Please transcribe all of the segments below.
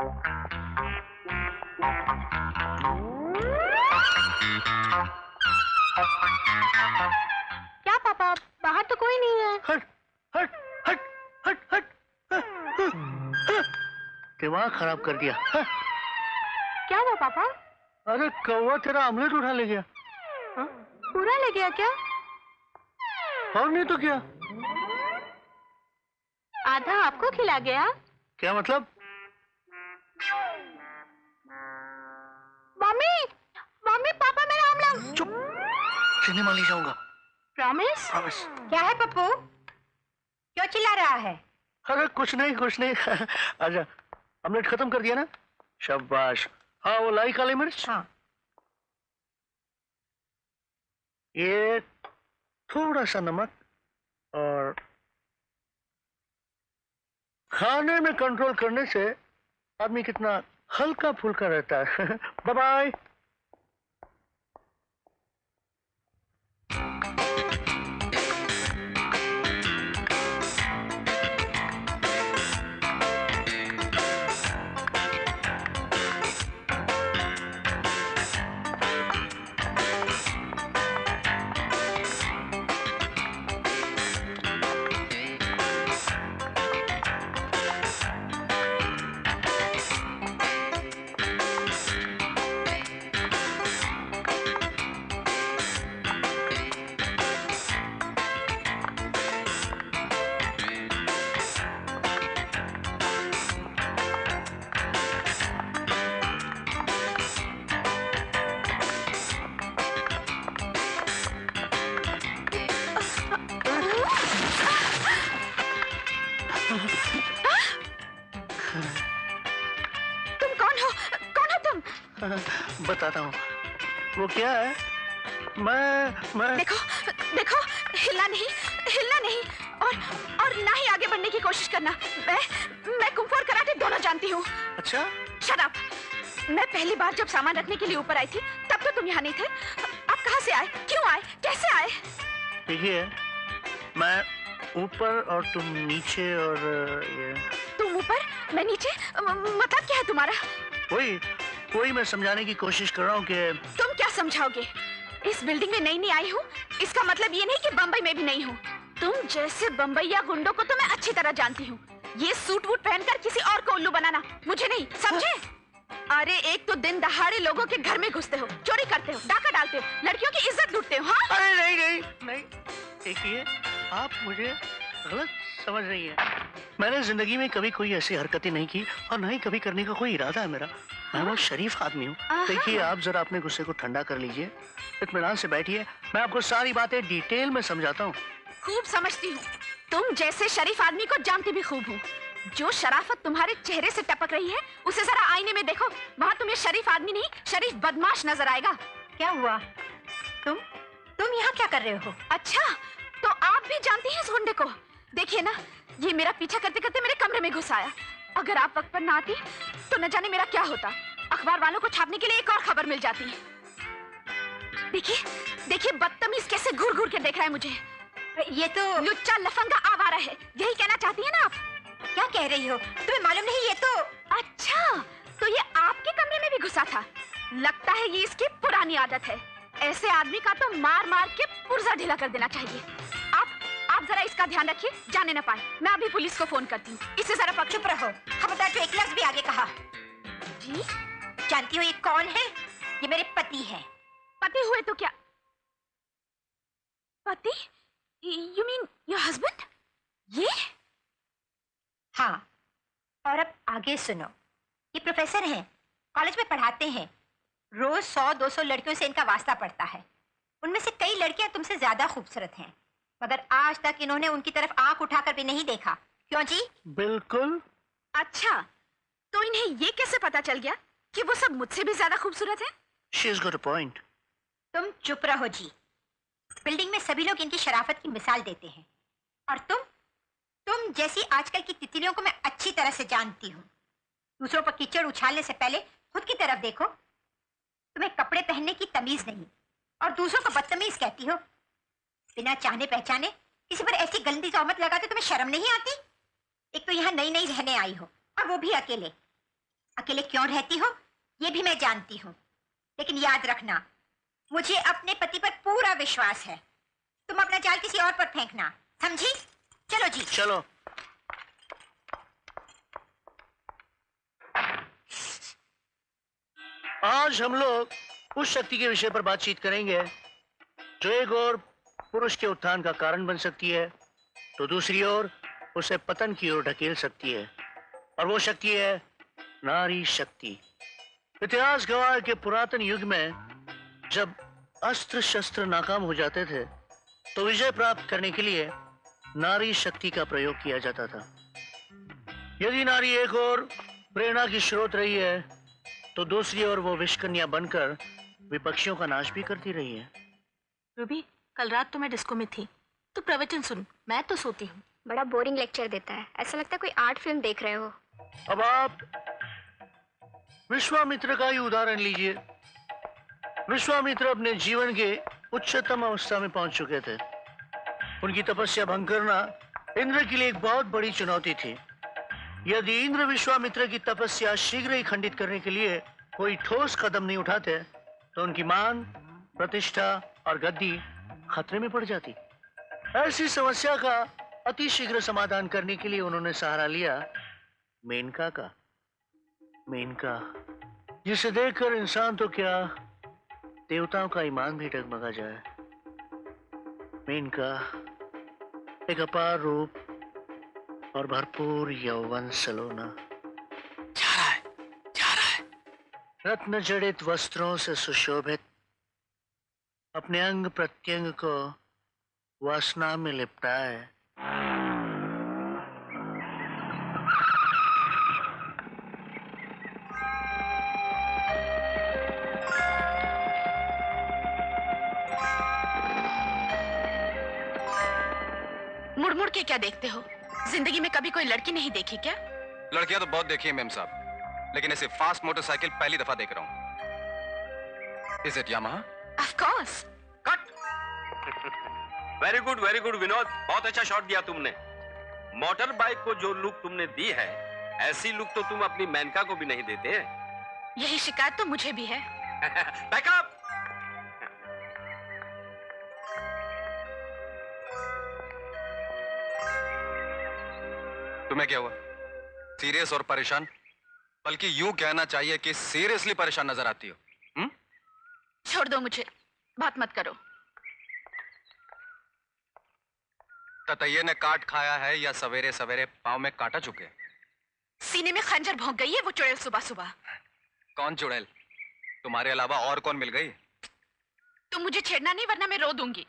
क्या पापा, बाहर तो कोई नहीं है। हट हट हट हट हट। दिमाग खराब कर दिया। क्या हुआ पापा? अरे कौवा तेरा ऑमलेट उठा ले गया। पूरा ले गया क्या? और नहीं तो क्या। आधा आपको खिला गया? क्या मतलब? मम्मी, मम्मी पापा मेरा ऑमलेट। चुप, सिनेमा ले जाऊंगा। प्रॉमिस? प्रॉमिस। क्या है पप्पू, क्यों चिल्ला रहा है? अरे कुछ नहीं कुछ नहीं। आजा, ऑमलेट खत्म कर दिया ना? शाबाश। हाँ वो लाई काली मिर्च। हाँ। ये थोड़ा सा नमक, और खाने में कंट्रोल करने से आदमी कितना हल्का फुल्का रहता है। Bye bye. तुम कौन हो? कौन हो तुम? बताता हूँ। वो क्या है, मैं देखो देखो, हिलना नहीं, हिलना नहीं, और ना ही आगे बढ़ने की कोशिश करना। मैं कुंफू और कराटे दोनों जानती हूँ। अच्छा। Shut up. मैं पहली बार जब सामान रखने के लिए ऊपर आई थी तब तो तुम यहाँ नहीं थे। आप कहाँ से आए, क्यों आए, कैसे आए? देखिए, मैं ऊपर और तुम नीचे, और ये तुम ऊपर मैं नीचे, मतलब क्या है तुम्हारा? वही मैं समझाने की कोशिश कर रहा हूँ कि तुम क्या समझाओगे? इस बिल्डिंग में नई नई आई हूँ, इसका मतलब ये नहीं कि बम्बई में भी नहीं हूँ। तुम जैसे बम्बईया गुंडों को तो मैं अच्छी तरह जानती हूँ। ये सूट वूट पहनकर किसी और को उल्लू बनाना मुझे नहीं, समझे? अरे एक तो दिन दहाड़े लोगों के घर में घुसते हो, चोरी करते हो, डाका डालते हो, लड़कियों की इज्जत लूटते हो। हाँ? अरे नहीं नहीं नहीं, देखिए आप मुझे गलत समझ रही हैं। मैंने जिंदगी में कभी कोई ऐसी हरकतें नहीं की, और ना ही कभी करने का कोई इरादा है मेरा। मैं बहुत शरीफ आदमी हूँ। देखिए, आप जरा अपने गुस्से को ठंडा कर लीजिए, इत्मीनान से बैठिए, मैं आपको सारी बातें डिटेल में समझाता हूँ। खूब समझती हूँ, तुम जैसे शरीफ आदमी को जानती भी खूब हूँ। जो शराफत तुम्हारे चेहरे से टपक रही है उसे जरा आईने में देखो, वहाँ तुम्हें शरीफ आदमी नहीं शरीफ बदमाश नजर आएगा। क्या हुआ? तुम यहाँ क्या कर रहे हो? अच्छा, तो आप भी जानती हैं इस गुंडे को? देखिए ना, ये मेरा पीछा करते करते मेरे कमरे में घुस आया। अगर आप वक्त पर ना आती तो न जाने मेरा क्या होता। अखबार वालों को छापने के लिए एक और खबर मिल जाती। देखिए देखिए, बदतमीज कैसे घूर घूर के देख रहा है मुझे। ये तो लुच्चा लफंगा आवारा है, यही कहना चाहती है ना आप? क्या कह रही हो? तुम्हें मालूम नहीं ये तो? अच्छा, तो ये आपके कमरे में भी घुसा था। लगता है ये इसकी पुरानी आदत है। ऐसे आदमी का तो मार मार के पुर्जा ढीला कर देना चाहिए। आप जरा इसका ध्यान रखिए, जाने न पाए। मैं अभी पुलिस को फोन करती हूँ। इसे जरा पकड़। चुप रहो, खबरदार, जो एक लफ्ज भी आगे कहा। जी, जानती हो ये कौन है? ये मेरे पति हैं। पति हुए तो क्या? पति? You mean your husband? ये? हाँ, और अब आगे सुनो। ये प्रोफेसर हैं, कॉलेज में पढ़ाते हैं। रोज 100-200 लड़कियों से इनका वास्ता पड़ता है। उनमें से कई लड़कियां तुमसे ज्यादा खूबसूरत हैं, मगर आज तक इन्होंने उनकी तरफ आंख उठाकर भी नहीं देखा। क्यों जी? बिल्कुल। अच्छा, तो इन्हें ये कैसे पता चल गया कि वो सब मुझसे भी ज्यादा खूबसूरत हैं? She's got a point. तुम चुप रहो जी। बिल्डिंग में सभी लोग इनकी शराफत की मिसाल देते हैं, और तुम जैसी आजकल की तितलियों को मैं अच्छी तरह से जानती हूँ। दूसरों पर कीचड़ उछालने से पहले खुद की तरफ देखो। तुम्हें कपड़े पहनने की तमीज नहीं, और दूसरों को बदतमीज कहती हो। बिना चाहने पहचाने किसी पर ऐसी गंदी तोहमत लगाते तुम्हें शर्म नहीं आती? एक तो यहाँ नई नई रहने आई हो, और वो भी अकेले। अकेले क्यों रहती हो ये भी मैं जानती हूँ, लेकिन याद रखना मुझे अपने पति पर पूरा विश्वास है। तुम अपना जाल किसी और पर फेंकना, समझी? चलो जी। चलो। आज हम लोग उस शक्ति के विषय पर बातचीत करेंगे जो एक और पुरुष के उत्थान का कारण बन सकती है तो दूसरी ओर उसे पतन की ओर ढकेल सकती है, और वो शक्ति है नारी शक्ति। इतिहास गवाह के पुरातन युग में जब अस्त्र शस्त्र नाकाम हो जाते थे तो विजय प्राप्त करने के लिए नारी शक्ति का प्रयोग किया जाता था। यदि नारी एक और प्रेरणा की स्रोत रही है तो दूसरी ओर वो विषकन्या बनकर विपक्षियों का नाश भी करती रही है। रूबी, कल रात तो मैं डिस्को में थी, तो प्रवचन सुन, मैं तो सोती हूँ। बड़ा बोरिंग लेक्चर देता है, ऐसा लगता है कोई आर्ट फिल्म देख रहे हो। अब आप विश्वामित्र का ही उदाहरण लीजिए। विश्वामित्र अपने जीवन के उच्चतम अवस्था में पहुंच चुके थे। उनकी तपस्या भंग करना इंद्र के लिए एक बहुत बड़ी चुनौती थी। यदि इंद्र विश्वामित्र की तपस्या शीघ्र ही खंडित करने के लिए कोई ठोस कदम नहीं उठाते तो उनकी मान, प्रतिष्ठा और गद्दी खतरे में पड़ जाती। ऐसी समस्या का अति शीघ्र समाधान करने के लिए उन्होंने सहारा लिया मेनका का। मेनका, जिसे देखकर इंसान तो क्या देवताओं का ईमान भी डगमगा जाए। मेनका एक अपार रूप और भरपूर यौवन सलोना। जा रहा है। रत्न जड़ित वस्त्रों से सुशोभित, अपने अंग प्रत्यंग को वासना में लिपटाए, मुड़ मुड़ के क्या देखते हो? जिंदगी में कभी कोई लड़की नहीं देखी क्या? लड़कियां तो बहुत देखी है मेम साहब, लेकिन ऐसे फास्ट मोटरसाइकिल पहली दफा देख रहा हूँ। Is it Yamaha? Of course. Cut. Very good Vinod, बहुत अच्छा शॉट दिया तुमने। मोटर बाइक को जो लुक तुमने दी है, ऐसी लुक तो तुम अपनी मेनका को भी नहीं देते। यही शिकायत तो मुझे भी है। बैकअप। तुम्हें क्या हुआ? सीरियस और परेशान? बल्कि यूं कहना चाहिए कि सीरियसली परेशान नजर आती हो। छोड़ दो मुझे, बात मत करो। ततैये ने काट खाया है या सवेरे सवेरे पांव में काटा चुके? सीने में खंजर भोंक गई है वो चुड़ैल सुबह सुबह। कौन चुड़ैल? तुम्हारे अलावा और कौन मिल गई? तुम मुझे छेड़ना नहीं वरना मैं रो दूंगी।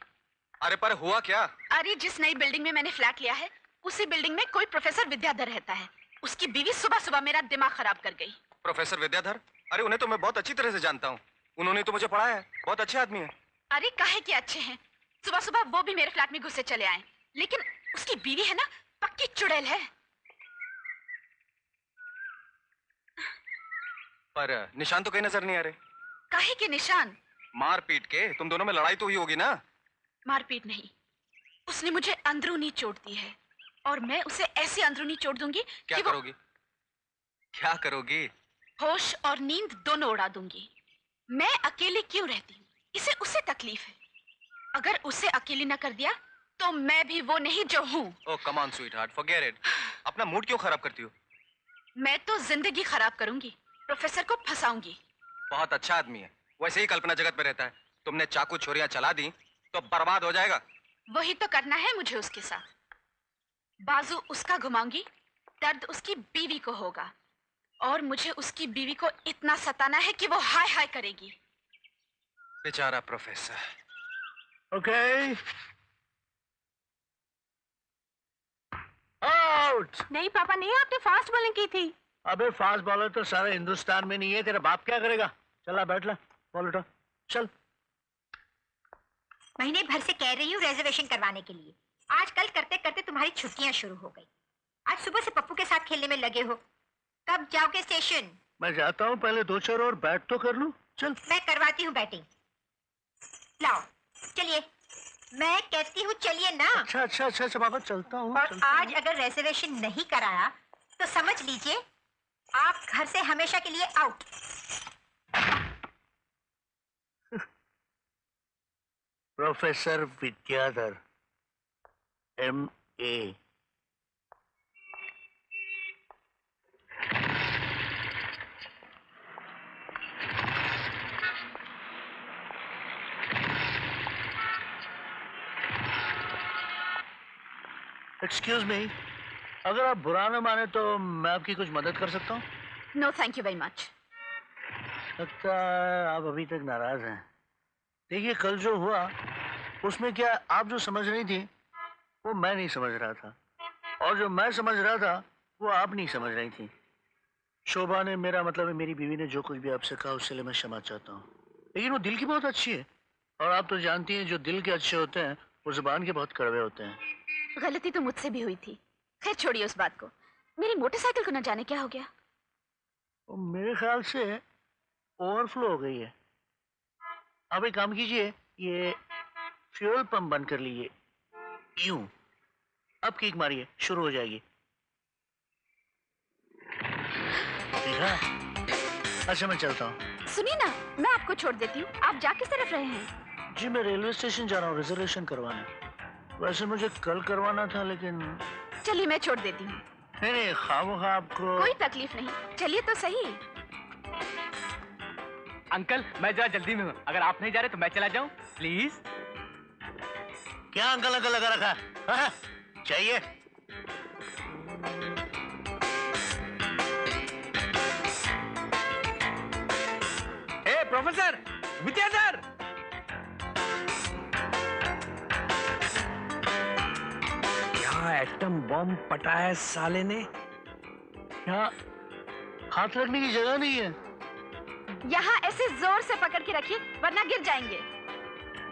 अरे पर हुआ क्या? अरे जिस नई बिल्डिंग में मैंने फ्लैट लिया है उसी बिल्डिंग में कोई प्रोफेसर विद्याधर रहता है। उसकी बीवी सुबह सुबह मेरा दिमाग खराब कर गई। प्रोफेसर विद्याधर? अरे उन्हें तो मैं बहुत अच्छी तरह से जानता हूँ, उन्होंने तो मुझे पढ़ाया है, बहुत अच्छे आदमी है। अरे काहे के अच्छे हैं, सुबह सुबह वो भी मेरे फ्लैट में घुसे चले आए। लेकिन उसकी बीवी है ना, पक्की चुड़ैल है। पर निशान तो कहीं नजर नहीं आ रहे। काहे के निशान? मारपीट के? तुम दोनों में लड़ाई तो हुई होगी ना? मारपीट नहीं, उसने मुझे अंदरूनी चोट दी है और मैं उसे ऐसी अंदरूनी चोट दूंगी क्या कि करोगी? क्या करोगी? होश और नींद दोनों उड़ा दूंगी। मैं अकेली क्यों रहती हूँ, इसे उसे तकलीफ है। अगर उसे अकेली न कर दिया तो मैं भी वो नहीं जो हूँ। Oh come on sweetheart, forget it. अपना मूड क्यों खराब करती हो? मैं तो जिंदगी खराब करूंगी, प्रोफेसर को फंसाऊंगी। बहुत अच्छा आदमी है, वैसे ही कल्पना जगत में रहता है। तुमने चाकू छुरियां चला दी तो बर्बाद हो जाएगा। वही तो करना है मुझे उसके साथ। बाजू उसका घुमाऊंगी, दर्द उसकी बीवी को होगा और मुझे उसकी बीवी को इतना सताना है कि वो हाय हाय करेगी। बेचारा प्रोफेसर। Okay, out. नहीं पापा नहीं, आपने फास्ट बॉलिंग की थी। अबे फास्ट बॉलर तो सारे हिंदुस्तान में नहीं है, तेरा बाप क्या करेगा? चला बैठ ला, बॉल उठा, चल। महीने भर से कह रही हूँ रिजर्वेशन करवाने के लिए। आजकल करते करते तुम्हारी छुट्टियां शुरू हो गई। आज सुबह से पप्पू के साथ खेलने में लगे हो। कब जाओगे स्टेशन? मैं जाता हूँ, पहले 2-4 और बैट तो कर लूं। चल। मैं करवाती हूँ बैटिंग। लाओ चलिए, मैं कहती हूँ चलिए ना। अच्छा बाबा, चलता हूँ। और आज अगर रिजर्वेशन नहीं कराया तो समझ लीजिए आप घर से हमेशा के लिए out. Professor Vidyadhar, MA। Excuse me, अगर आप बुरा न माने तो मैं आपकी कुछ मदद कर सकता हूँ? No thank you very much. लगता है आप अभी तक नाराज हैं। देखिए, कल जो हुआ उसमें क्या आप जो समझ रही थी वो मैं नहीं समझ रहा था, और जो मैं समझ रहा था वो आप नहीं समझ रही थी। शोभा ने, मेरा मतलब है मेरी बीवी ने, जो कुछ भी आपसे कहा उसके लिए मैं क्षमा चाहता हूँ, लेकिन वो दिल की बहुत अच्छी है, और आप तो जानती हैं जो दिल के अच्छे होते हैं वो जुबान के बहुत कड़वे होते हैं। गलती तो मुझसे भी हुई थी। खैर छोड़िए उस बात को। मेरी मोटरसाइकिल को न जाने क्या हो गया। वो मेरे ख्याल से ओवरफ्लो हो गई है। आप एक काम कीजिए, ये फ्यूल पंप बंद कर लीजिए, यूं अब किक मारिए, शुरू हो जाएगी। देखा? अच्छा मैं चलता हूँ। सुनिए ना, मैं आपको छोड़ देती हूँ। आप जा किस तरफ रहे हैं? जी मैं रेलवे स्टेशन जा रहा हूँ रिजर्वेशन करवाने। वैसे मुझे कल करवाना था, लेकिन चलिए मैं छोड़ देती हूँ। नहीं, खामोखा आपको कोई तकलीफ नहीं, चलिए तो सही। अंकल मैं जरा जल्दी में हूँ, अगर आप नहीं जा रहे तो मैं चला जाऊँ प्लीज। क्या अंकल अंकल लगा रखा? हाँ? चाहिए? ए प्रोफेसर विद्याधर, क्या एटम बम पटाया साले ने। यहाँ हाथ रखने की जगह नहीं है। यहाँ ऐसे जोर से पकड़ के रखिए वरना गिर जाएंगे।